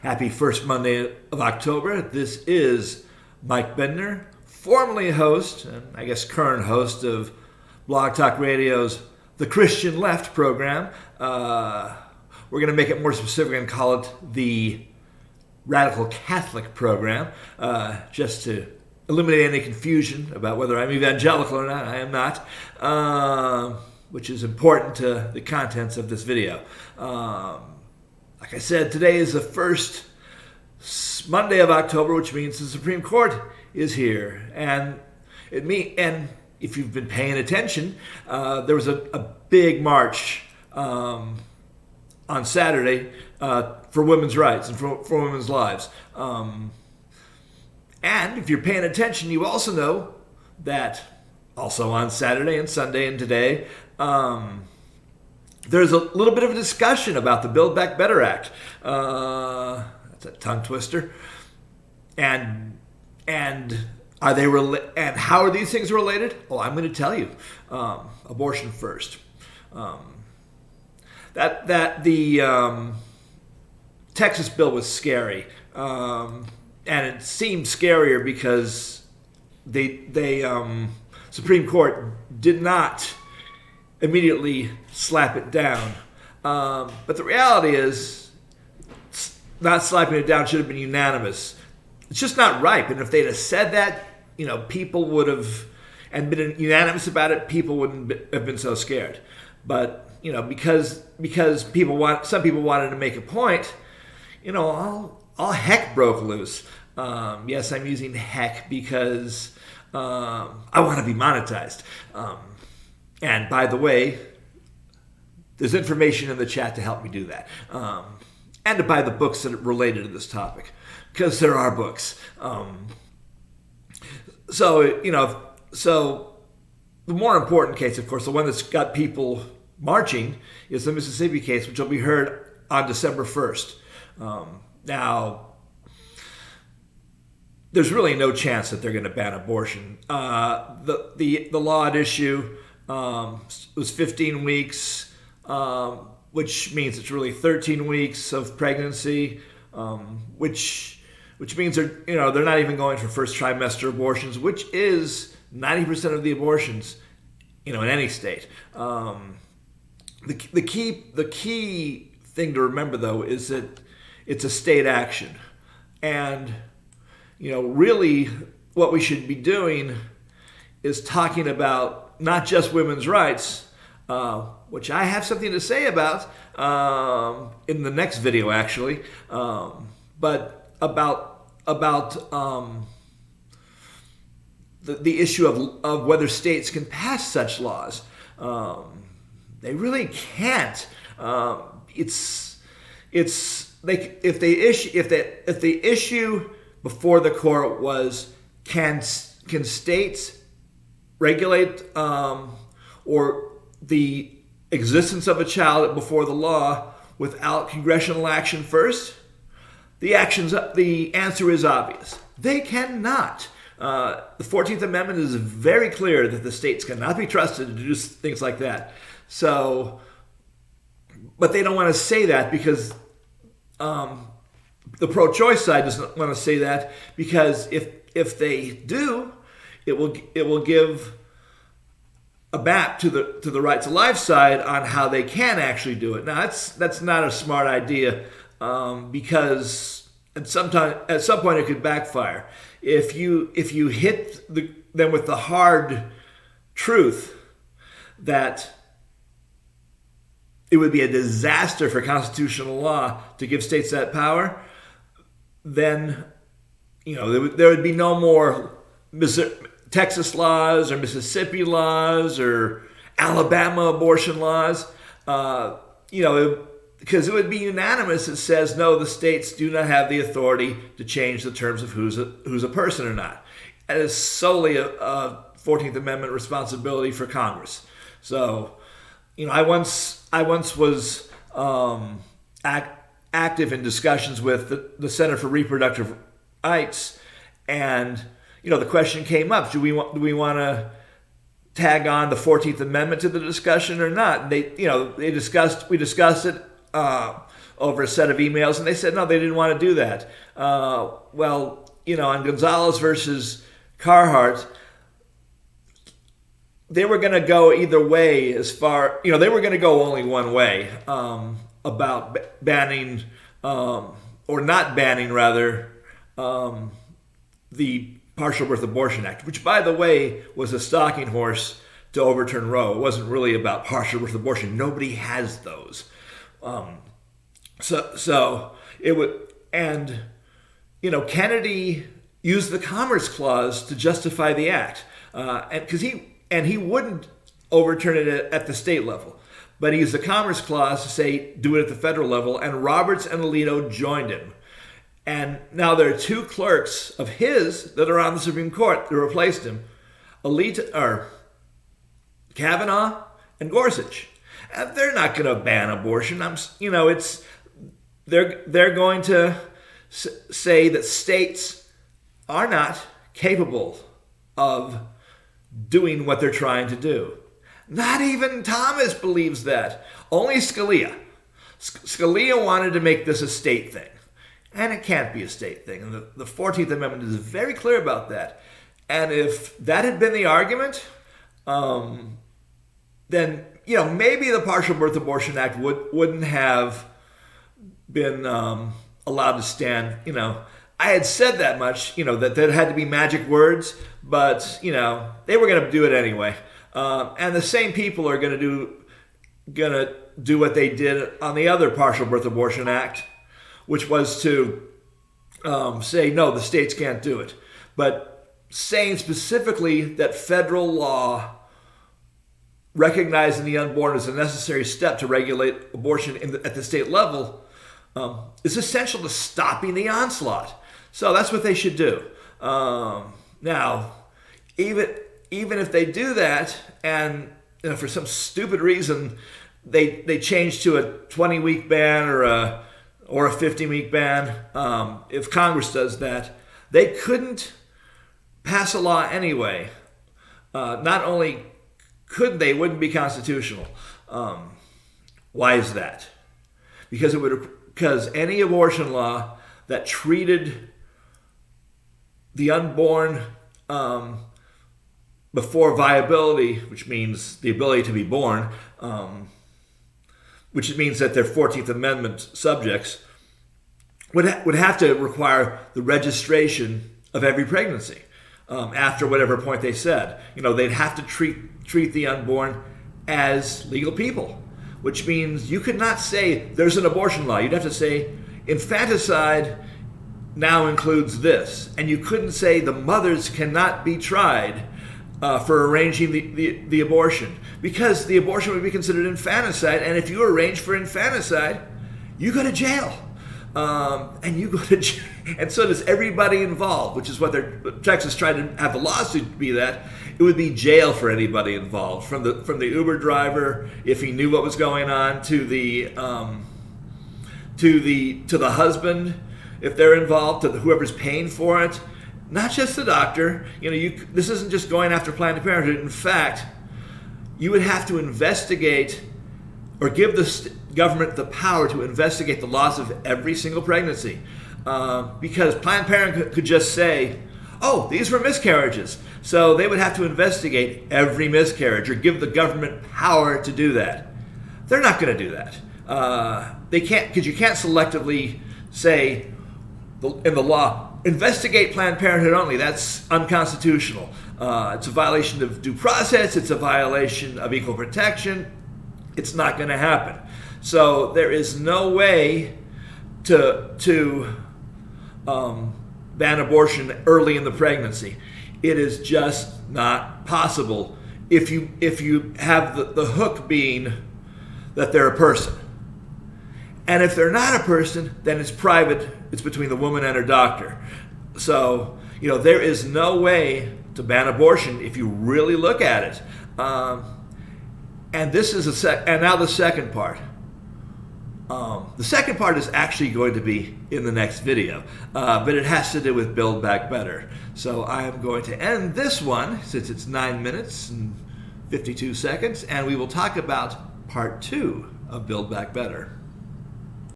Happy first Monday of October. This is Mike Bendner, formerly host, and I guess current host of Blog Talk Radio's The Christian Left program. We're going to make it more specific and call it the Radical Catholic program, just to eliminate any confusion about whether I'm evangelical or not. I am not, which is important to the contents of this video. Like I said, today is the first Monday of October, which means the Supreme Court is here. And if you've been paying attention, there was a big march on Saturday for women's rights and for women's lives. And if you're paying attention, you also know that also on Saturday and Sunday and today, there's a little bit of a discussion about the Build Back Better Act. That's a tongue twister. And are they and how are these things related? Well, I'm going to tell you. Abortion first. That the Texas bill was scary, and it seemed scarier because they Supreme Court did not immediately slap it down. But the reality is, not slapping it down should have been unanimous. It's just not ripe. And if they'd have said that, people would have, and been unanimous about it, people wouldn't have been so scared. But, because some people wanted to make a point, all heck broke loose. Yes, I'm using heck because I want to be monetized. And by the way, there's information in the chat to help me do that. And to buy the books that are related to this topic, because there are books. So the more important case, of course, the one that's got people marching, is the Mississippi case, which will be heard on December 1st. Now, there's really no chance that they're going to ban abortion. The law at issue was 15 weeks, which means it's really 13 weeks of pregnancy, which means they're not even going for first trimester abortions, which is 90% of the abortions, in any state. The key thing to remember, though, is that it's a state action, and really what we should be doing is talking about not just women's rights, which I have something to say about in the next video, actually, but about the issue of whether states can pass such laws. They really can't. If the issue before the court was can states regulate or the existence of a child before the law without congressional action first? The answer is obvious. They cannot. The 14th Amendment is very clear that the states cannot be trusted to do things like that. So, but they don't want to say that because the pro-choice side doesn't want to say that, because if they do, it will give a map to the right to life side on how they can actually do it. Now that's not a smart idea, because at some point it could backfire. If you hit them with the hard truth that it would be a disaster for constitutional law to give states that power, then there would be no more Texas laws or Mississippi laws or Alabama abortion laws, because it would be unanimous. It says, no, the states do not have the authority to change the terms of who's a person or not. And it's solely a 14th Amendment responsibility for Congress. So, I once was active in discussions with the Center for Reproductive Rights, and the question came up: do we want to tag on the 14th Amendment to the discussion or not? And we discussed it over a set of emails, and they said no, they didn't want to do that. On Gonzalez versus Carhart, they were going to go either way they were going to go only one way about banning, or not banning, rather, the Partial Birth Abortion Act, which, by the way, was a stalking horse to overturn Roe. It wasn't really about partial birth abortion. Nobody has those. So it would, and Kennedy used the Commerce Clause to justify the act, and he wouldn't overturn it at the state level, but he used the Commerce Clause to say do it at the federal level, and Roberts and Alito joined him. And now there are two clerks of his that are on the Supreme Court that replaced him, Kavanaugh and Gorsuch. And they're not going to ban abortion. They're going to say that states are not capable of doing what they're trying to do. Not even Thomas believes that. Only Scalia. Scalia wanted to make this a state thing. And it can't be a state thing. And the 14th Amendment is very clear about that. And if that had been the argument, then maybe the Partial Birth Abortion Act wouldn't have been allowed to stand. I had said that much, that there had to be magic words, but they were going to do it anyway. And the same people are going to do what they did on the other Partial Birth Abortion Act, which was to say, no, the states can't do it. But saying specifically that federal law recognizing the unborn as a necessary step to regulate abortion at the state level is essential to stopping the onslaught. So that's what they should do. Now, even if they do that, and for some stupid reason they change to a 20-week ban or a 50-week ban, if Congress does that, they couldn't pass a law anyway. Not only couldn't they, it wouldn't be constitutional. Why is that? Because any abortion law that treated the unborn before viability, which means the ability to be born, which means that they're 14th Amendment subjects, would have to require the registration of every pregnancy after whatever point they said. They'd have to treat the unborn as legal people, which means you could not say there's an abortion law. You'd have to say infanticide now includes this. And you couldn't say the mothers cannot be tried for arranging the abortion, because the abortion would be considered infanticide, and if you arrange for infanticide, you go to jail. And so does everybody involved, which is what Texas tried to have the lawsuit be that. It would be jail for anybody involved, from the Uber driver, if he knew what was going on, to the husband, if they're involved, to whoever's paying for it. Not just the doctor. This isn't just going after Planned Parenthood. In fact, you would have to investigate or give the government the power to investigate the loss of every single pregnancy. Because Planned Parenthood could just say, oh, these were miscarriages. So they would have to investigate every miscarriage or give the government power to do that. They're not going to do that. They can't, because you can't selectively say in the law, investigate Planned Parenthood only. That's unconstitutional. It's a violation of due process. It's a violation of equal protection. It's not going to happen. So there is no way to ban abortion early in the pregnancy. It is just not possible if you have the hook being that they're a person. And if they're not a person, then it's private. It's between the woman and her doctor. So, there is no way to ban abortion if you really look at it. And this is and now the second part. The second part is actually going to be in the next video, but it has to do with Build Back Better. So I am going to end this one, since it's 9 minutes and 52 seconds, and we will talk about part 2 of Build Back Better.